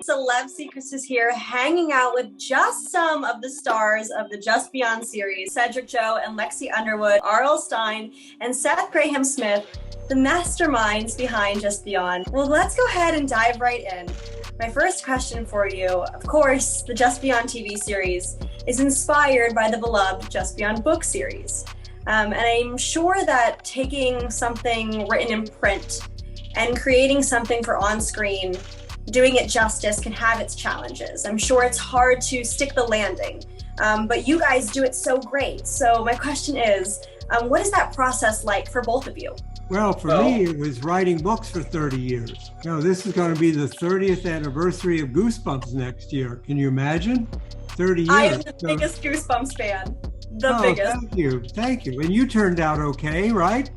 Celeb Secrets is here, hanging out with just some of the stars of the Just Beyond series, Cedric Joe and Lexi Underwood, R.L. Stine, and Seth Grahame-Smith, the masterminds behind Just Beyond. Well, let's go ahead and dive right in. My first question for you, of course, the Just Beyond TV series is inspired by the beloved Just Beyond book series. And I'm sure that taking something written in print and creating something for on-screen, doing it justice can have its challenges. I'm sure it's hard to stick the landing, but you guys do it so great. So my question is, what is that process like for both of you? Well, for me, it was writing books for 30 years. This is going to be the 30th anniversary of Goosebumps next year. Can you imagine? 30 years. I am the biggest Goosebumps fan. The biggest. Thank you. And you turned out okay, right?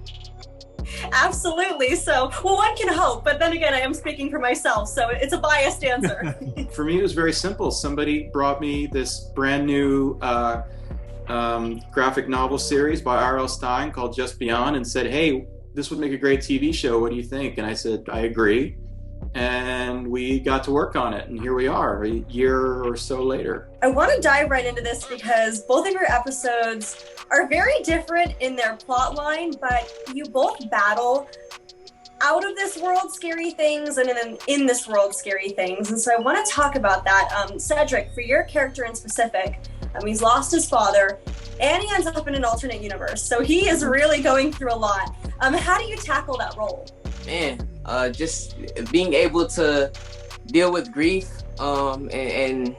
Absolutely. So, well, one can hope, but then again, I am speaking for myself, so it's a biased answer. For me, it was very simple. Somebody brought me this brand new graphic novel series by R.L. Stine called Just Beyond and said, hey, this would make a great TV show. What do you think? And I said, I agree. And we got to work on it. And here we are a year or so later. I want to dive right into this because both of your episodes are very different in their plot line, but you both battle out of this world scary things and then in this world scary things. And so I want to talk about that. Cedric, for your character in specific, he's lost his father and he ends up in an alternate universe. So he is really going through a lot. How do you tackle that role? Man, just being able to deal with grief and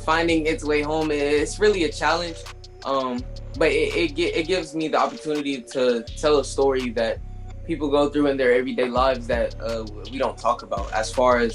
finding its way home, it's really a challenge. But it gives me the opportunity to tell a story that people go through in their everyday lives that we don't talk about, as far as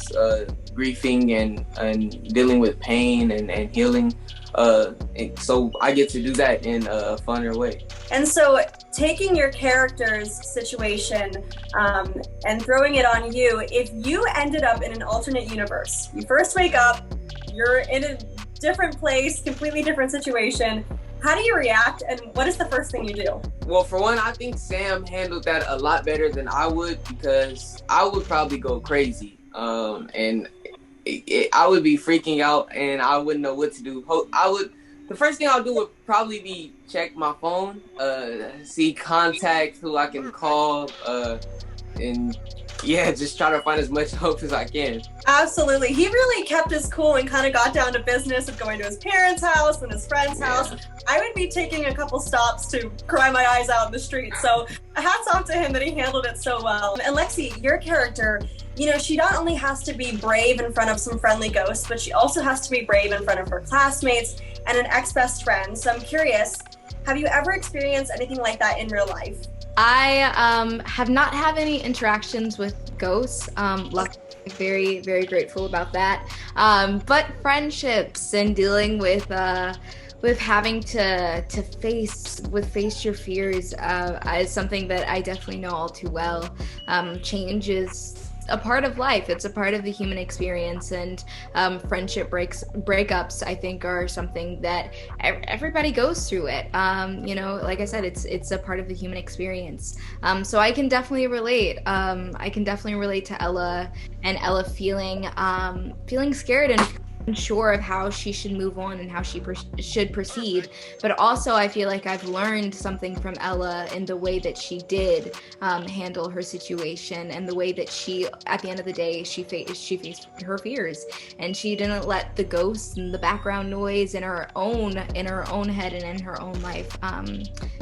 grieving and dealing with pain and healing. And so I get to do that in a funner way. And so taking your character's situation and throwing it on you, if you ended up in an alternate universe, you first wake up, you're in a different place, completely different situation, how do you react and what is the first thing you do? Well, for one, I think Sam handled that a lot better than I would, because I would probably go crazy. And I would be freaking out and I wouldn't know what to do. The first thing I'll do would probably be check my phone, see contacts, who I can call, and yeah, just try to find as much hope as I can. Absolutely. He really kept his cool and kind of got down to business of going to his parents' house and his friend's house. I would be taking a couple stops to cry my eyes out in the street. So hats off to him that he handled it so well. And Lexi, your character, she not only has to be brave in front of some friendly ghosts, but she also has to be brave in front of her classmates and an ex-best friend. So I'm curious, have you ever experienced anything like that in real life? I have not had any interactions with ghosts. Luckily, very, very grateful about that. But friendships and dealing with having to face your fears is something that I definitely know all too well. Change is a part of life. It's a part of the human experience, and friendship breakups, I think, are something that everybody goes through it. Like I said, it's a part of the human experience. So I can definitely relate. I can definitely relate to Ella and Ella feeling scared and unsure of how she should move on and how she should proceed. But also I feel like I've learned something from Ella in the way that she did handle her situation, and the way that she, at the end of the day, she faced her fears, and she didn't let the ghosts and the background noise in her own head and in her own life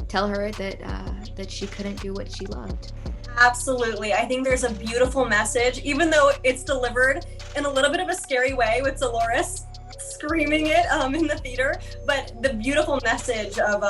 tell her that she couldn't do what she loved. Absolutely. I think there's a beautiful message, even though it's delivered in a little bit of a scary way with Dolores screaming it in the theater. But the beautiful message of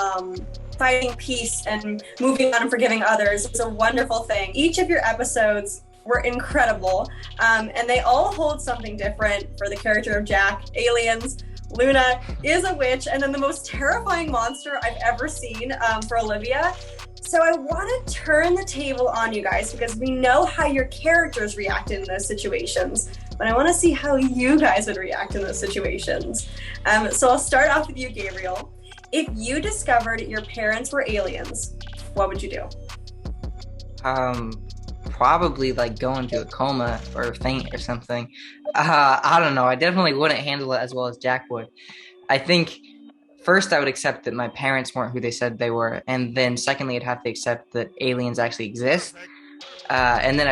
finding peace and moving on and forgiving others is a wonderful thing. Each of your episodes were incredible, and they all hold something different. For the character of Jack, aliens. Luna is a witch, and then the most terrifying monster I've ever seen for Olivia. So I want to turn the table on you guys, because we know how your characters react in those situations, but I want to see how you guys would react in those situations. So I'll start off with you, Gabriel. If you discovered your parents were aliens, what would you do? probably like go into a coma or faint or something. I don't know. I definitely wouldn't handle it as well as Jack would. I think first I would accept that my parents weren't who they said they were, and then secondly I'd have to accept that aliens actually exist. And then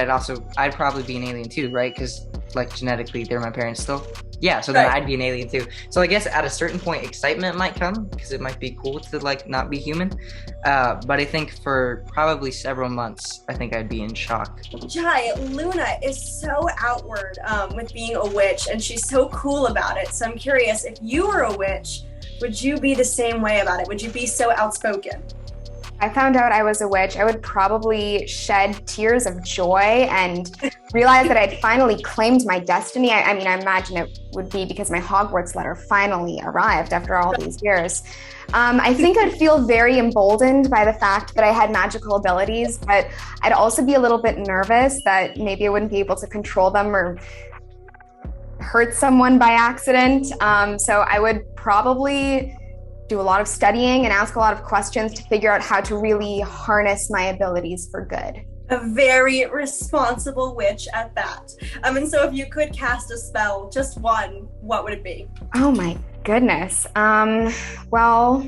I'd probably be an alien too, right? Because like genetically they're my parents still. Yeah, so then I'd be an alien too. So I guess at a certain point excitement might come because it might be cool to like not be human. But I think for probably several months, I think I'd be in shock. Jai, Luna is so outward with being a witch, and she's so cool about it. So I'm curious, if you were a witch, would you be the same way about it? Would you be so outspoken? I found out I was a witch, I would probably shed tears of joy and realize that I'd finally claimed my destiny. I mean, I imagine it would be because my Hogwarts letter finally arrived after all these years. I think I'd feel very emboldened by the fact that I had magical abilities, but I'd also be a little bit nervous that maybe I wouldn't be able to control them or hurt someone by accident. So I would probably do a lot of studying and ask a lot of questions to figure out how to really harness my abilities for good. A very responsible witch at that. And so if you could cast a spell, just one, what would it be? Oh my goodness. Well,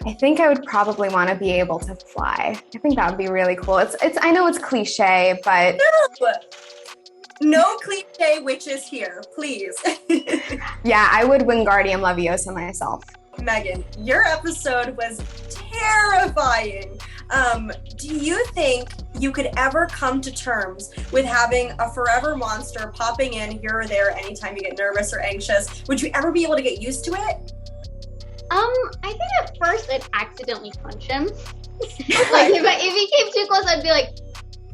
I think I would probably want to be able to fly. I think that would be really cool. It's I know it's cliche, but no cliche witches here, please. Yeah, I would Wingardium Leviosa myself. Megan, your episode was terrifying. Do you think you could ever come to terms with having a forever monster popping in here or there anytime you get nervous or anxious? Would you ever be able to get used to it? I think at first I'd accidentally punch him. Like if he came too close,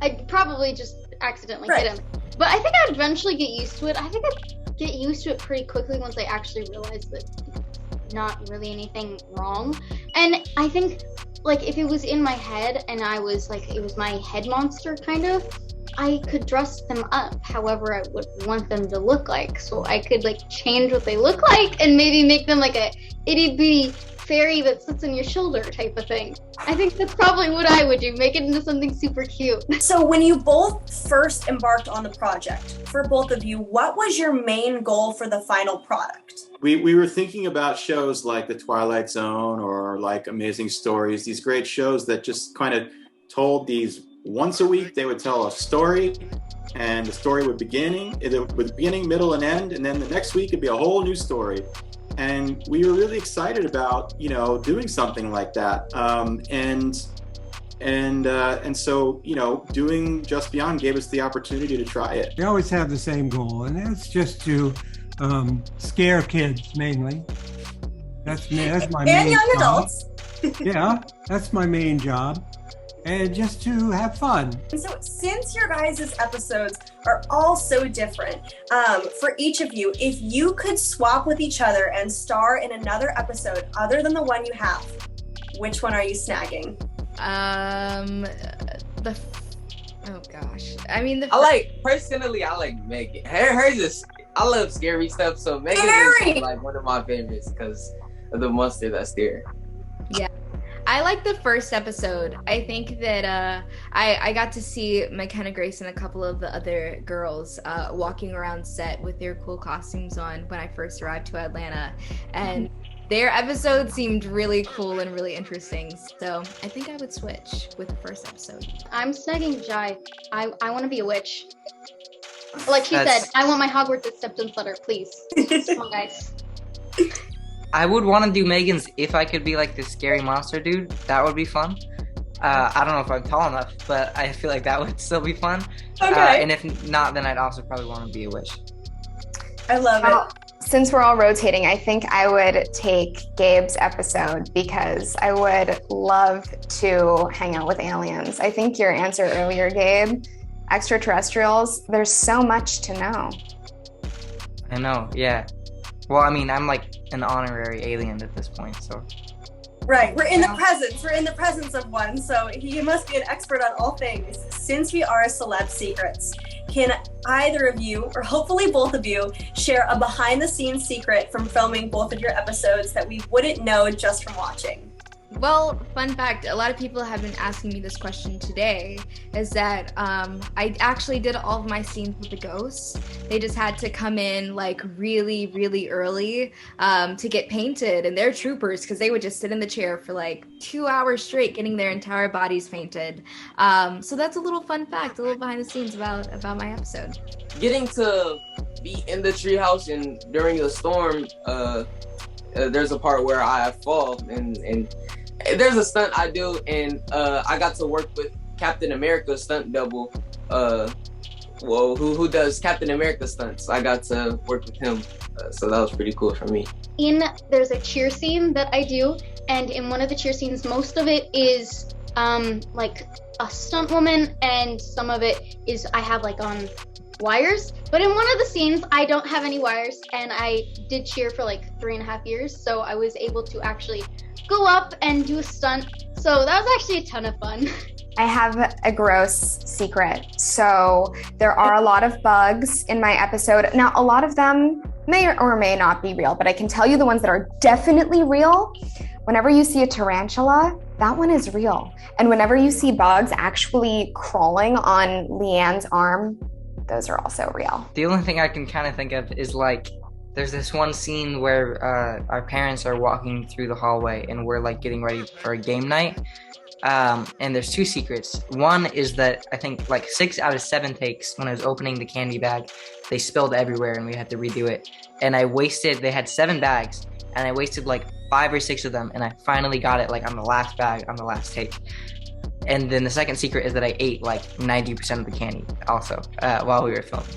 I'd probably just accidentally hit him. But I think I'd eventually get used to it. I think I'd get used to it pretty quickly once I actually realized that not really anything wrong. And I think like if it was in my head and I was like it was my head monster kind of, I could dress them up however I would want them to look like. So I could like change what they look like and maybe make them like a itty bitty fairy that sits on your shoulder type of thing. I think that's probably what I would do, make it into something super cute. So when you both first embarked on the project, for both of you, what was your main goal for the final product? We were thinking about shows like The Twilight Zone or like Amazing Stories, these great shows that just kind of told these once a week. They would tell a story and the story would begin with beginning, middle, and end, and then the next week it'd be a whole new story. And we were really excited about, doing something like that. And so, doing Just Beyond gave us the opportunity to try it. We always have the same goal, and that's just to scare kids mainly. That's my main job. And young adults. Yeah, that's my main job. And just to have fun. And so since your guys' episodes are all so different, for each of you, if you could swap with each other and star in another episode other than the one you have, which one are you snagging? Oh gosh. I mean, Personally, I like Megan. Hers is, I love scary stuff, so Megan is like one of my favorites because of the monster that's there. Yeah. I like the first episode. I think that I got to see McKenna Grace and a couple of the other girls walking around set with their cool costumes on when I first arrived to Atlanta. And their episode seemed really cool and really interesting. So I think I would switch with the first episode. I'm snagging Jai. I want to be a witch. Like she said, I want my Hogwarts acceptance letter, please. Come on, guys. I would want to do Megan's if I could be like this scary monster dude. That would be fun. I don't know if I'm tall enough, but I feel like that would still be fun. Okay. And if not, then I'd also probably want to be a witch. I love it. Since we're all rotating, I think I would take Gabe's episode because I would love to hang out with aliens. I think your answer earlier, Gabe, extraterrestrials, there's so much to know. I know, yeah. Well, I mean, I'm like an honorary alien at this point, so. Right, we're in the presence. We're in the presence of one, so he must be an expert on all things. Since we are Celeb Secrets, can either of you, or hopefully both of you, share a behind-the-scenes secret from filming both of your episodes that we wouldn't know just from watching? Well, fun fact, a lot of people have been asking me this question today, is that I actually did all of my scenes with the ghosts. They just had to come in like really, really early to get painted, and they're troopers because they would just sit in the chair for like 2 hours straight getting their entire bodies painted. So that's a little fun fact, a little behind the scenes about my episode. Getting to be in the treehouse and during the storm, there's a part where I fall and there's a stunt I do, and I got to work with Captain America's stunt double, who does Captain America stunts. I got to work with him, so that was pretty cool for me. There's a cheer scene that I do, and in one of the cheer scenes, most of it is like a stunt woman, and some of it is I have like on wires. But in one of the scenes, I don't have any wires, and I did cheer for like 3.5 years, so I was able to actually go up and do a stunt. So that was actually a ton of fun. I have a gross secret. So there are a lot of bugs in my episode. Now, a lot of them may or may not be real, but I can tell you the ones that are definitely real. Whenever you see a tarantula, that one is real. And whenever you see bugs actually crawling on Leanne's arm, those are also real. The only thing I can kind of think of is like, there's this one scene where our parents are walking through the hallway and we're like getting ready for a game night. And there's 2 secrets. One is that I think like 6 out of 7 takes when I was opening the candy bag, they spilled everywhere and we had to redo it. And they had 7 bags and I wasted like 5 or 6 of them. And I finally got it like on the last bag on the last take. And then the second secret is that I ate like 90% of the candy also while we were filming.